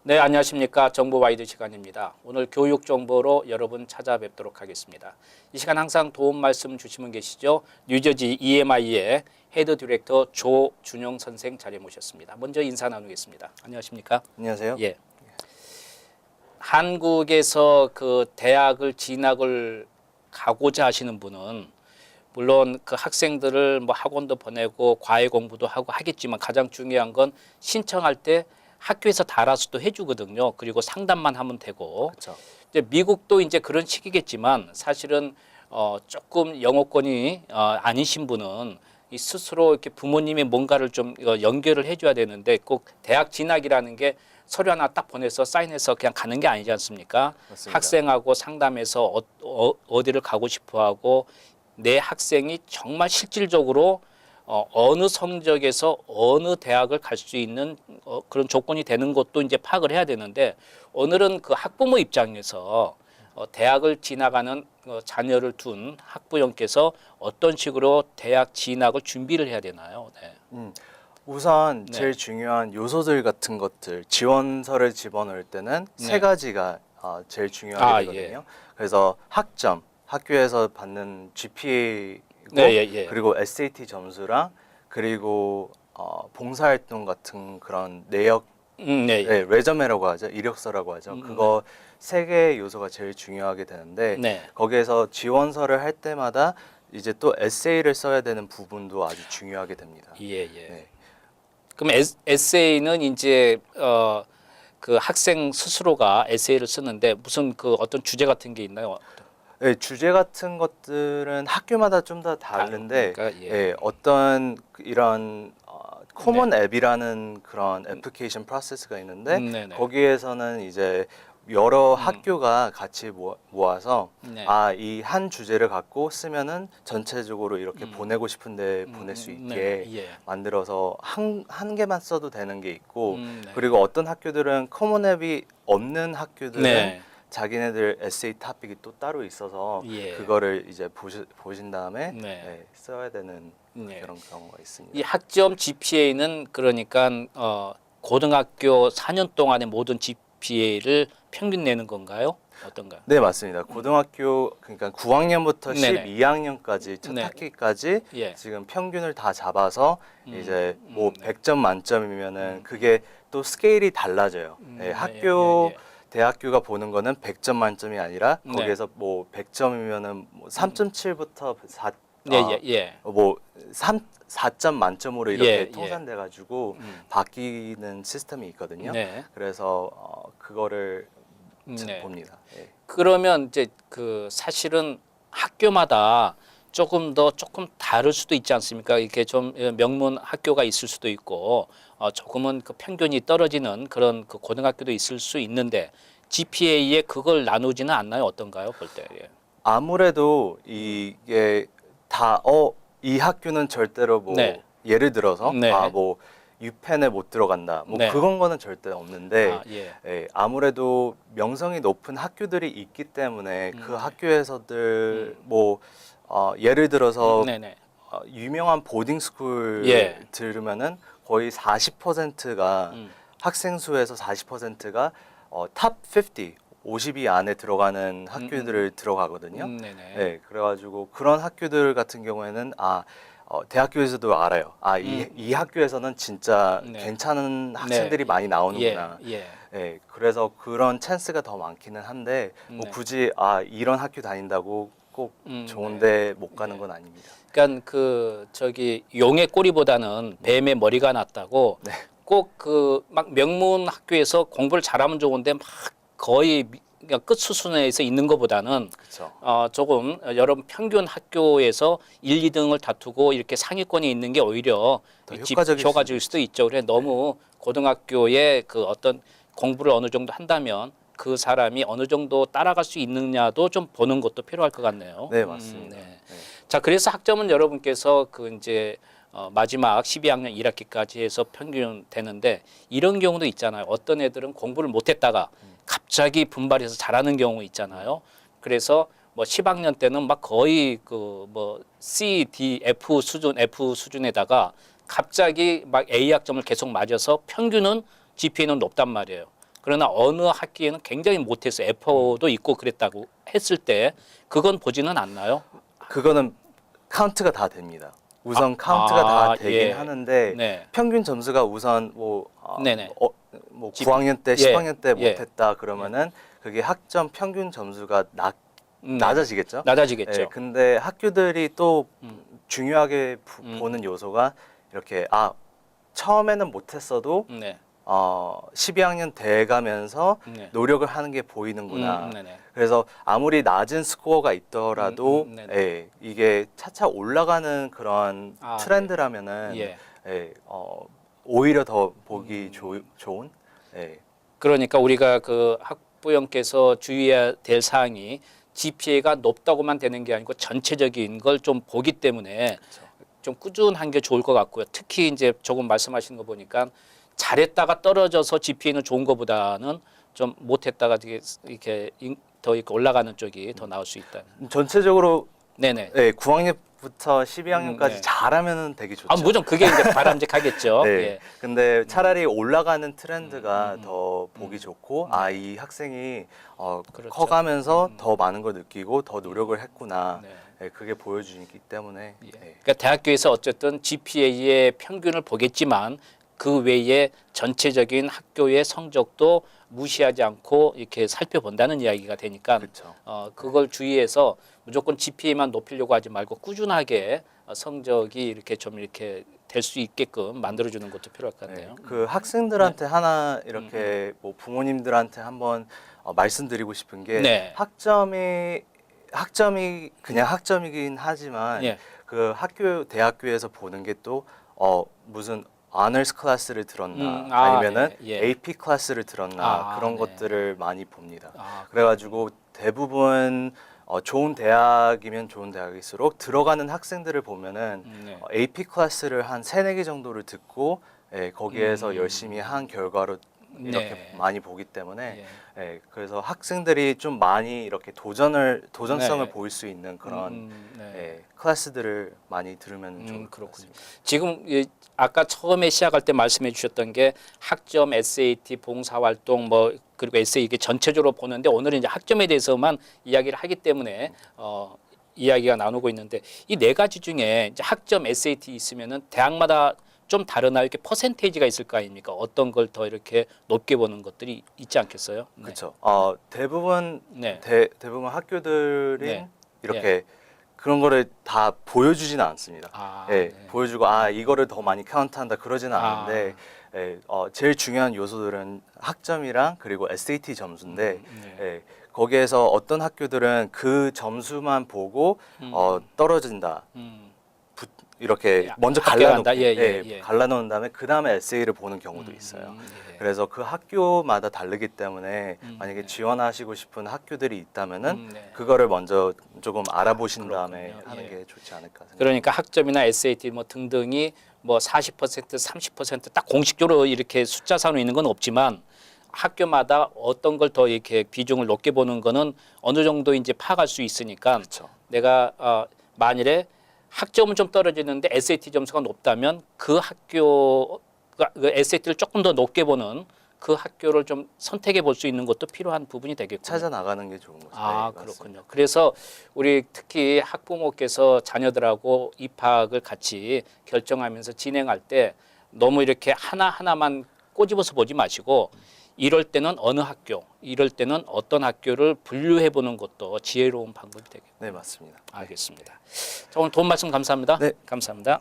네, 안녕하십니까. 정보 와이드 시간입니다. 오늘 교육 정보로 여러분 찾아뵙도록 하겠습니다. 이 시간 항상 도움 말씀 주시면 계시죠. 뉴저지 EMI의 헤드 디렉터 조준영 선생 자리에 모셨습니다. 먼저 인사 나누겠습니다. 안녕하십니까? 안녕하세요. 예. 한국에서 그 대학을 진학을 가고자 하시는 분은 물론 그 학생들을 뭐 학원도 보내고 과외 공부도 하고 하겠지만 가장 중요한 건 신청할 때 학교에서 다 알아서도 해주거든요. 그리고 상담만 하면 되고. 그렇죠. 이제 미국도 이제 그런 식이겠지만 사실은 조금 영어권이 아니신 분은 이 스스로 이렇게 부모님이 뭔가를 좀 연결을 해줘야 되는데 꼭 대학 진학이라는 게 서류 하나 딱 보내서 사인해서 그냥 가는 게 아니지 않습니까? 맞습니다. 학생하고 상담해서 어디를 가고 싶어하고 내 학생이 정말 실질적으로 어느 성적에서 어느 대학을 갈 수 있는 그런 조건이 되는 것도 이제 파악을 해야 되는데 오늘은 그 학부모 입장에서 대학을 진학하는 자녀를 둔 학부형께서 어떤 식으로 대학 진학을 준비를 해야 되나요? 네. 우선 네. 제일 중요한 요소들 같은 것들 지원서를 집어넣을 때는 네. 세 가지가 제일 중요하게 되거든요. 예. 그래서 학점, 학교에서 받는 GPA고 네, 예. 그리고 SAT 점수랑 그리고 봉사활동 같은 그런 내역 네. 네, 레저메라고 하죠. 이력서라고 하죠. 그거 세 개의 요소가 제일 중요하게 되는데 네. 거기에서 지원서를 할 때마다 이제 또 에세이를 써야 되는 부분도 아주 중요하게 됩니다. 예. 네. 그럼 에세이는 이제 그 학생 스스로가 에세이를 쓰는데 무슨 그 어떤 주제 같은 게 있나요? 네, 주제 같은 것들은 학교마다 좀 다 다른데 다르니까, 예. 예, 어떤 이런 코먼 앱이라는 그런 애플리케이션 프로세스가 있는데 네네. 거기에서는 이제 여러 학교가 같이 모아서 네. 이 한 주제를 갖고 쓰면은 전체적으로 이렇게 보내고 싶은데 보낼 수 있게 예. 만들어서 한 개만 써도 되는 게 있고 네. 그리고 어떤 학교들은 코먼 앱이 없는 학교들은 네. 자기네들 에세이 토픽이 또 따로 있어서 예. 그거를 이제 보신 다음에 네. 써야 되는 네. 그런 경우가 있습니다. 이 학점 GPA는 그러니까 고등학교 4년 동안의 모든 GPA를 평균 내는 건가요? 어떤가요? 네, 맞습니다. 고등학교 그러니까 9학년부터 네네. 12학년까지 첫 네. 학기까지 예. 지금 평균을 다 잡아서 이제 뭐 100점 만점이면은 그게 또 스케일이 달라져요. 네, 학교 대학교가 보는 거는 100점 만점이 아니라 네. 거기에서 뭐 100점이면은 뭐 3.7부터 4 예. 뭐 4점 만점으로 이렇게 예. 통산돼 가지고 바뀌는 시스템이 있거든요. 네. 그래서 그거를 네. 봅니다. 예. 그러면 이제 그 사실은 학교마다 조금 다를 수도 있지 않습니까? 이렇게 좀 명문 학교가 있을 수도 있고 조금은 그 평균이 떨어지는 그런 그 고등학교도 있을 수 있는데 GPA에 그걸 나누지는 않나요? 어떤가요? 볼 때. 예. 아무래도 이게 다 이 학교는 절대로 뭐 네. 예를 들어서 네. 뭐 유펜에 못 들어간다. 뭐 네. 그건 거는 절대 없는데 예. 예, 아무래도 명성이 높은 학교들이 있기 때문에 그 학교에서들 뭐 예를 들어서 네네. 유명한 보딩 스쿨 예. 들으면은 거의 40%가 학생 수에서 40%가 탑 50위 안에 들어가는 학교들을 들어가거든요. 네네. 네, 그래가지고 그런 학교들 같은 경우에는 대학교에서도 알아요. 이 학교에서는 진짜 네. 괜찮은 학생들이 많이 나오는구나. 예. 네, 그래서 그런 찬스가 더 많기는 한데 뭐 네. 굳이 이런 학교 다닌다고 꼭 좋은데 못 가는 건 아닙니다. 그러니까 그 저기 용의 꼬리보다는 뱀의 머리가 낫다고 네. 꼭 그 막 명문 학교에서 공부를 잘하면 좋은데 막 거의 그러니까 끝 수준에서 있는 것보다는 그렇죠. 조금 여러분 평균 학교에서 1, 2등을 다투고 이렇게 상위권에 있는 게 오히려 더 효과적일 수도 있죠. 그래 너무 고등학교에 그 어떤 공부를 어느 정도 한다면 그 사람이 어느 정도 따라갈 수 있느냐도 좀 보는 것도 필요할 것 같네요. 네, 맞습니다. 네. 네. 자, 그래서 학점은 여러분께서 그 이제 마지막 12학년 1학기까지 해서 평균 되는데 이런 경우도 있잖아요. 어떤 애들은 공부를 못했다가 갑자기 분발해서 잘하는 경우 있잖아요. 그래서 뭐 10학년 때는 막 거의 그 뭐 C, D, F 수준에다가 갑자기 막 A 학점을 계속 맞아서 평균은 GPA는 높단 말이에요. 그러나 어느 학기에는 굉장히 못해서 F4도 있고 그랬다고 했을 때 그건 보지는 않나요? 그거는 카운트가 다 됩니다. 우선 카운트가 다 되긴 예. 하는데 네. 평균 점수가 우선 뭐, 네네. 뭐 9학년 때, 예. 10학년 때 예. 못했다 그러면은 그게 학점 평균 점수가 네. 낮아지겠죠. 낮아지겠죠. 예, 근데 학교들이 또 음. 중요하게 보는 요소가 이렇게 처음에는 못했어도 네. 12학년 돼가면서 네. 노력을 하는 게 보이는구나. 네네. 그래서 아무리 낮은 스코어가 있더라도 네네. 예, 이게 차차 올라가는 그런 트렌드라면은 예. 예, 오히려 더 보기 좋은 예, 그러니까 우리가 그 학부형께서 주의해야 될 사항이 GPA가 높다고만 되는 게 아니고 전체적인 걸 좀 보기 때문에 좀 꾸준한 게 좋을 것 같고요. 특히 이제 조금 말씀하시는 거 보니까 잘했다가 떨어져서 GPA는 좋은 것보다는 좀 못했다가 이렇게 더 이렇게 올라가는 쪽이 더 나을 수 있다. 전체적으로 네네. 예, 9학년부터 12학년까지 네. 잘하면은 되게 좋죠. 물론 그게 이제 바람직하겠죠. 네. 예. 근데 차라리 올라가는 트렌드가 더 보기 좋고 네. 이 학생이 그렇죠. 커가면서 더 많은 걸 느끼고 더 노력을 했구나. 네. 예, 그게 보여주기 때문에 예. 예. 그러니까 대학교에서 어쨌든 GPA의 평균을 보겠지만 그 외에 전체적인 학교의 성적도 무시하지 않고 이렇게 살펴본다는 이야기가 되니까 그렇죠. 그걸 주의해서 무조건 GPA만 높이려고 하지 말고 꾸준하게 성적이 이렇게 좀 이렇게 될 수 있게끔 만들어주는 것도 필요할 것 같네요. 그 학생들한테 하나 이렇게 뭐 부모님들한테 한번 말씀드리고 싶은 게 네. 학점이 그냥 학점이긴 하지만 예. 그 대학교에서 보는 게 또 무슨 아너스 클래스를 들었나 아니면은 예, 예. AP 클래스를 들었나 그런 네. 것들을 많이 봅니다. 아, 그래가지고 대부분 좋은 대학이면 좋은 대학일수록 들어가는 학생들을 보면은 네. AP 클래스를 한 3-4개 정도를 듣고 거기에서 열심히 한 결과로 이렇게 네. 많이 보기 때문에 예. 그래서 학생들이 좀 많이 이렇게 도전성을 네. 보일 수 있는 그런 네. 클래스들을 많이 들으면 좋을 것 그렇군요. 같습니다. 지금 아까 처음에 시작할 때 말씀해 주셨던 게 학점, SAT, 봉사활동 뭐 그리고 에세이 이게 전체적으로 보는데 오늘은 이제 학점에 대해서만 이야기를 하기 때문에 이야기가 나누고 있는데 이 네 가지 중에 이제 학점, SAT 있으면은 대학마다 좀 다르나요? 이렇게 퍼센테이지가 있을 거 아닙니까? 어떤 걸 더 이렇게 높게 보는 것들이 있지 않겠어요? 네. 그렇죠. 대부분 네. 대부분 학교들이 네. 이렇게 그런 거를 다 보여주지는 않습니다. 예, 네. 보여주고 이거를 더 많이 카운트한다 그러지는 않은데 제일 중요한 요소들은 학점이랑 그리고 SAT 점수인데 네. 거기에서 어떤 학교들은 그 점수만 보고 떨어진다. 이렇게 예, 먼저 합격한다. 갈라놓고 갈라놓은 다음에 그 다음에 에세이를 보는 경우도 있어요. 예. 그래서 그 학교마다 다르기 때문에 만약에 네. 지원하시고 싶은 학교들이 있다면은 네. 그거를 먼저 조금 알아보신 다음에 그렇군요. 하는 예. 게 좋지 않을까 생각합니다. 그러니까 학점이나 SAT 뭐 등등이 뭐 40%, 30%딱 공식적으로 이렇게 숫자상으로 있는 건 없지만 학교마다 어떤 걸 더 이렇게 비중을 높게 보는 거는 어느 정도 이제 파악할 수 있으니까 그렇죠. 내가 만일에 학점은 좀 떨어지는데 SAT 점수가 높다면 그 학교가 그 SAT를 조금 더 높게 보는 그 학교를 좀 선택해 볼 수 있는 것도 필요한 부분이 되겠군요. 찾아 나가는 게 좋은 거죠. 네, 그렇군요. 맞습니다. 그래서 우리 특히 학부모께서 자녀들하고 입학을 같이 결정하면서 진행할 때 너무 이렇게 하나하나만 꼬집어서 보지 마시고 이럴 때는 어느 학교, 이럴 때는 어떤 학교를 분류해 보는 것도 지혜로운 방법이 되겠네요. 네, 맞습니다. 알겠습니다. 자, 오늘 도움 말씀 감사합니다. 네. 감사합니다.